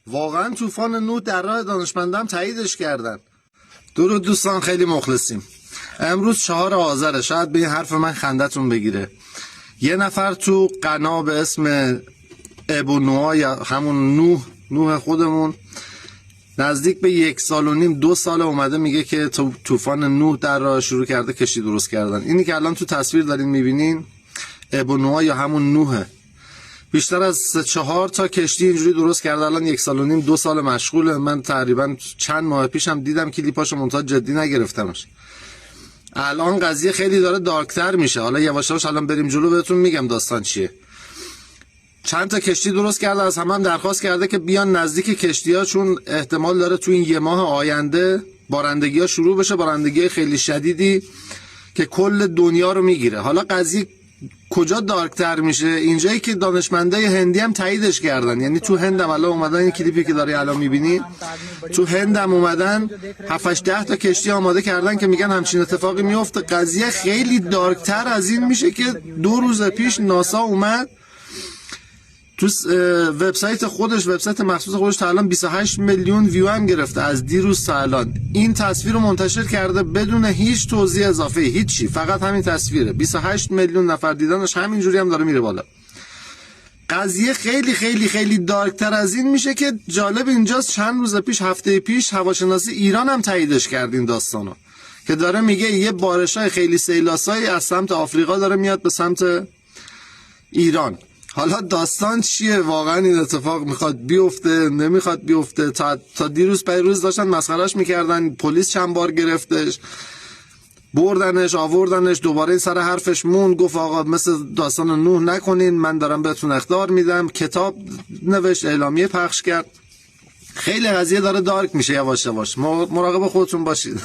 واقعا طوفان نوح در راه دانشمندان تاییدش کردن. درود دوستان، خیلی مخلصیم. امروز 4 آذره. شاید به این حرف من خندتون بگیره. یه نفر تو قنا به اسم ابو نوح یا همون نوح خودمون نزدیک به 1.5 سال 2 سال اومده میگه که طوفان نوح در راه شروع کرده کشتی درست کردن. اینی که الان تو تصویر دارین میبینین ابو نوح یا همون نوحه. بیشتر از 4 تا کشتی اینجوری درست کرده. الان 1.5 سال 2 سال مشغوله. من تقریبا چند ماه پیشم دیدم کلیپاشو، منتها جدی نگرفتمش. الان قضیه خیلی داره دارکتر میشه. حالا یواش یواش الان بریم جلو بهتون میگم داستان چیه. چند تا کشتی درست کرده، از هم درخواست کرده که بیان نزدیک کشتی‌ها، چون احتمال داره تو این 1 ماه آینده بارندگی‌ها شروع بشه، بارندگی خیلی شدیدی که کل دنیا رو میگیره. حالا قضیه کجا دارکتر میشه؟ اینجایی که دانشمندای هندی هم تاییدش کردن. یعنی تو هند هم الان اومدن، این کلیپی که داری الان میبینی تو هند هم اومدن 7-8 تا کشتی آماده کردن که میگن همچین اتفاقی میفته. قضیه خیلی دارکتر از این میشه که 2 روز پیش ناسا اومد تو وبسایت خودش، وبسایت مخصوص خودش، تا الان 28 میلیون ویو هم گرفته از دیروز تا الان. این تصویر رو منتشر کرده بدون هیچ توضیح اضافه، هیچی، فقط همین تصویره. 28 میلیون نفر دیدنش، همینجوری هم داره میره بالا. قضیه خیلی خیلی خیلی دارکتر از این میشه که جالب اینجاست، چند روز پیش، هفته پیش، هواشناسی ایران هم تاییدش کرد این داستانو، که داره میگه یه بارشای خیلی سیلاسایی از سمت آفریقا داره میاد به سمت ایران. حالا داستان چیه؟ واقعا این اتفاق میخواد بیفته نمیخواد بیفته؟ تا دیروز پیروز داشتن مسخرهش میکردن. پلیس چند بار گرفتش، بردنش آوردنش، دوباره این سر حرفش مون، گفت آقا مثل داستان نوح نکنین، من دارم بهتون اخطار میدم. کتاب نوشت، اعلامیه پخش کرد. خیلی قضیه داره دارک میشه. یواش یواش مراقب خودتون باشید.